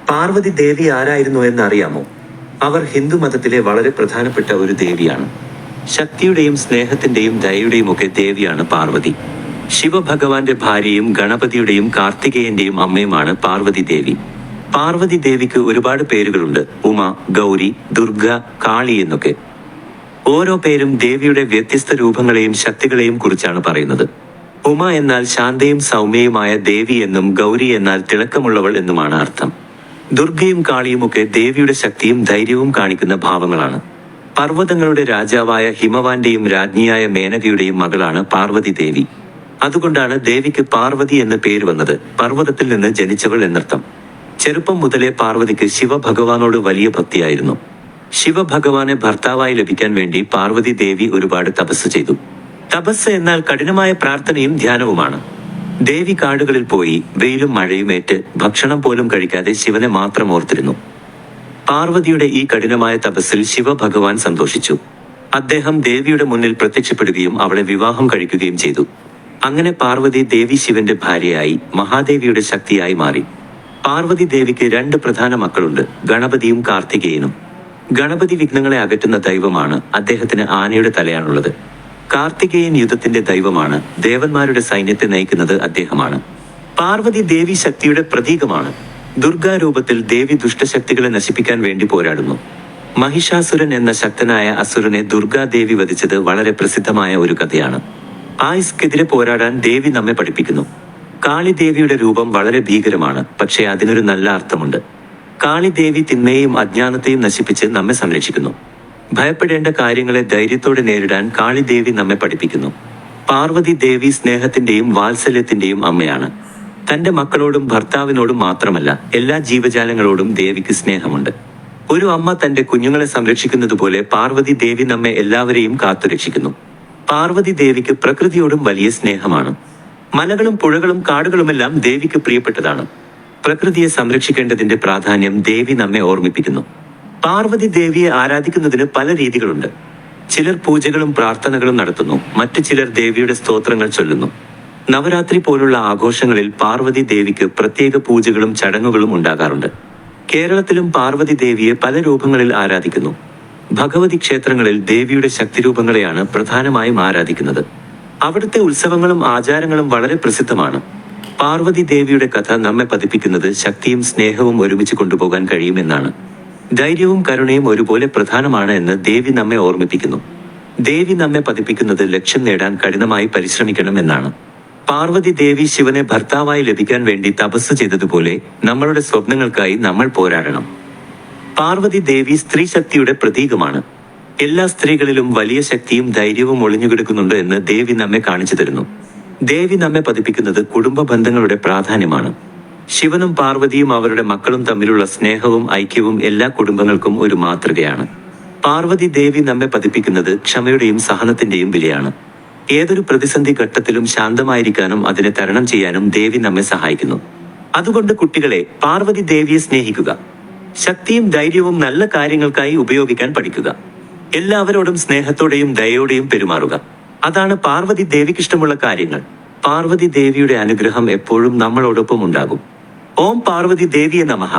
പാർവതി ദേവി ആരായിരുന്നു എന്നറിയാമോ? അവർ ഹിന്ദുമതത്തിലെ വളരെ പ്രധാനപ്പെട്ട ഒരു ദേവിയാണ്. ശക്തിയുടെയും സ്നേഹത്തിന്റെയും ദയയുടെയും ഒക്കെ ദേവിയാണ് പാർവതി. ശിവഭഗവാന്റെ ഭാര്യയും ഗണപതിയുടെയും കാർത്തികേയന്റെയും അമ്മയുമാണ് പാർവതി ദേവി. പാർവതി ദേവിക്ക് ഒരുപാട് പേരുകളുണ്ട്. ഉമ, ഗൗരി, ദുർഗ, കാളി എന്നൊക്കെ. ഓരോ പേരും ദേവിയുടെ വ്യത്യസ്ത രൂപങ്ങളെയും ശക്തികളെയും കുറിച്ചാണ് പറയുന്നത്. ഉമ എന്നാൽ ശാന്തയും സൗമ്യയുമായ ദേവി എന്നും ഗൗരി എന്നാൽ തിളക്കമുള്ളവൾ എന്നുമാണ് അർത്ഥം. ദുർഗയും കാളിയുമൊക്കെ ദേവിയുടെ ശക്തിയും ധൈര്യവും കാണിക്കുന്ന ഭാവങ്ങളാണ്. പർവ്വതങ്ങളുടെ രാജാവായ ഹിമവാന്റെയും രാജ്ഞിയായ മേനകയുടെയും മകളാണ് പാർവതി ദേവി. അതുകൊണ്ടാണ് ദേവിക്ക് പാർവതി എന്ന പേര് വന്നത്. പർവ്വതത്തിൽ നിന്ന് ജനിച്ചവൾ എന്നർത്ഥം. ചെറുപ്പം മുതലേ പാർവതിക്ക് ശിവഭഗവാനോട് വലിയ ഭക്തിയായിരുന്നു. ശിവഭഗവാനെ ഭർത്താവായി ലഭിക്കാൻ വേണ്ടി പാർവതി ദേവി ഒരുപാട് തപസ് ചെയ്തു. തപസ് എന്നാൽ കഠിനമായ പ്രാർത്ഥനയും ധ്യാനവുമാണ്. ദേവി കാടുകളിൽ പോയി വെയിലും മഴയും ഏറ്റ് ഭക്ഷണം പോലും കഴിക്കാതെ ശിവനെ മാത്രം ഓർത്തിരുന്നു. പാർവതിയുടെ ഈ കഠിനമായ തപസ്സിൽ ശിവഭഗവാൻ സന്തോഷിച്ചു. അദ്ദേഹം ദേവിയുടെ മുന്നിൽ പ്രത്യക്ഷപ്പെടുകയും അവളെ വിവാഹം കഴിക്കുകയും ചെയ്തു. അങ്ങനെ പാർവതി ദേവി ശിവന്റെ ഭാര്യയായി മഹാദേവിയുടെ ശക്തിയായി മാറി. പാർവതി ദേവിക്ക് 2 പ്രധാന മക്കളുണ്ട്, ഗണപതിയും കാർത്തികേയനും. ഗണപതി വിഘ്നങ്ങളെ അകറ്റുന്ന ദൈവമാണ്. അദ്ദേഹത്തിന് ആനയുടെ തലയാണുള്ളത്. കാർത്തികേയൻ യുദ്ധത്തിന്റെ ദൈവമാണ്. ദേവന്മാരുടെ സൈന്യത്തെ നയിക്കുന്നത് അദ്ദേഹമാണ്. പാർവതി ദേവി ശക്തിയുടെ പ്രതീകമാണ്. ദുർഗാരൂപത്തിൽ ദേവി ദുഷ്ടശക്തികളെ നശിപ്പിക്കാൻ വേണ്ടി പോരാടുന്നു. മഹിഷാസുരൻ എന്ന ശക്തനായ അസുരനെ ദുർഗാദേവി വധിച്ചത് വളരെ പ്രസിദ്ധമായ ഒരു കഥയാണ്. ആയുസ്ക്കെതിരെ പോരാടാൻ ദേവി നമ്മെ പഠിപ്പിക്കുന്നു. കാളിദേവിയുടെ രൂപം വളരെ ഭീകരമാണ്, പക്ഷേ അതിനൊരു നല്ല അർത്ഥമുണ്ട്. കാളിദേവി തിന്മയെയും അജ്ഞാനത്തെയും നശിപ്പിച്ച് നമ്മെ സംരക്ഷിക്കുന്നു. ഭയപ്പെടേണ്ട കാര്യങ്ങളെ ധൈര്യത്തോടെ നേരിടാൻ കാളിദേവി നമ്മെ പഠിപ്പിക്കുന്നു. പാർവതി ദേവി സ്നേഹത്തിന്റെയും വാത്സല്യത്തിന്റെയും അമ്മയാണ്. തന്റെ മക്കളോടും ഭർത്താവിനോടും മാത്രമല്ല, എല്ലാ ജീവജാലങ്ങളോടും ദേവിക്ക് സ്നേഹമുണ്ട്. ഒരു അമ്മ തന്റെ കുഞ്ഞുങ്ങളെ സംരക്ഷിക്കുന്നത് പോലെ പാർവതി ദേവി നമ്മെ എല്ലാവരെയും കാത്തുരക്ഷിക്കുന്നു. പാർവതി ദേവിക്ക് പ്രകൃതിയോടും വലിയ സ്നേഹമാണ്. മലകളും പുഴകളും കാടുകളുമെല്ലാം ദേവിക്ക് പ്രിയപ്പെട്ടതാണ്. പ്രകൃതിയെ സംരക്ഷിക്കേണ്ടതിന്റെ പ്രാധാന്യം ദേവി നമ്മെ ഓർമ്മിപ്പിക്കുന്നു. പാർവതി ദേവിയെ ആരാധിക്കുന്നതിന് പല രീതികളുണ്ട്. ചിലർ പൂജകളും പ്രാർത്ഥനകളും നടത്തുന്നു. മറ്റു ചിലർ ദേവിയുടെ സ്തോത്രങ്ങൾ ചൊല്ലുന്നു. നവരാത്രി പോലുള്ള ആഘോഷങ്ങളിൽ പാർവതി ദേവിക്ക് പ്രത്യേക പൂജകളും ചടങ്ങുകളും ഉണ്ടാകാറുണ്ട്. കേരളത്തിലും പാർവതി ദേവിയെ പല രൂപങ്ങളിൽ ആരാധിക്കുന്നു. ഭഗവതി ക്ഷേത്രങ്ങളിൽ ദേവിയുടെ ശക്തിരൂപങ്ങളെയാണ് പ്രധാനമായും ആരാധിക്കുന്നത്. അവിടുത്തെ ഉത്സവങ്ങളും ആചാരങ്ങളും വളരെ പ്രസിദ്ധമാണ്. പാർവതി ദേവിയുടെ കഥ നമ്മെ പതിപ്പിക്കുന്നത് ശക്തിയും സ്നേഹവും ഒരുമിച്ച് കൊണ്ടുപോകാൻ കഴിയുമെന്നാണ്. ധൈര്യവും കരുണയും ഒരുപോലെ പ്രധാനമാണ് എന്ന് ദേവി നമ്മെ ഓർമ്മിപ്പിക്കുന്നു. ദേവി നമ്മെ പതിപ്പിക്കുന്നത് ലക്ഷ്യം നേടാൻ കഠിനമായി പരിശ്രമിക്കണം എന്നാണ്. പാർവതി ദേവി ശിവനെ ഭർത്താവായി ലഭിക്കാൻ വേണ്ടി തപസ് ചെയ്തതുപോലെ നമ്മളുടെ സ്വപ്നങ്ങൾക്കായി നമ്മൾ പോരാടണം. പാർവതി ദേവി സ്ത്രീ ശക്തിയുടെ പ്രതീകമാണ്. എല്ലാ സ്ത്രീകളിലും വലിയ ശക്തിയും ധൈര്യവും ഒളിഞ്ഞുകിടക്കുന്നുണ്ട് എന്ന് ദേവി നമ്മെ കാണിച്ചു തരുന്നു. ദേവി നമ്മെ പതിപ്പിക്കുന്നത് കുടുംബ ബന്ധങ്ങളുടെ പ്രാധാന്യമാണ്. ശിവനും പാർവതിയും അവരുടെ മക്കളും തമ്മിലുള്ള സ്നേഹവും ഐക്യവും എല്ലാ കുടുംബങ്ങൾക്കും ഒരു മാതൃകയാണ്. പാർവതി ദേവി നമ്മെ പതിപ്പിക്കുന്നത് ക്ഷമയുടെയും സഹനത്തിന്റെയും വിലയാണ്. ഏതൊരു പ്രതിസന്ധി ഘട്ടത്തിലും ശാന്തമായിരിക്കാനും അതിനെ തരണം ചെയ്യാനും ദേവി നമ്മെ സഹായിക്കുന്നു. അതുകൊണ്ട് കുട്ടികളെ, പാർവതി ദേവിയെ സ്നേഹിക്കുക. ശക്തിയും ധൈര്യവും നല്ല കാര്യങ്ങൾക്കായി ഉപയോഗിക്കാൻ പഠിക്കുക. എല്ലാവരോടും സ്നേഹത്തോടെയും ദയയോടെയും പെരുമാറുക. അതാണ് പാർവതി ദേവിക്കിഷ്ടമുള്ള കാര്യങ്ങൾ. പാർവതി ദേവിയുടെ അനുഗ്രഹം എപ്പോഴും നമ്മളോടൊപ്പം ഉണ്ടാകും. ഓം പാർവതി ദേവിയെ നമഃ.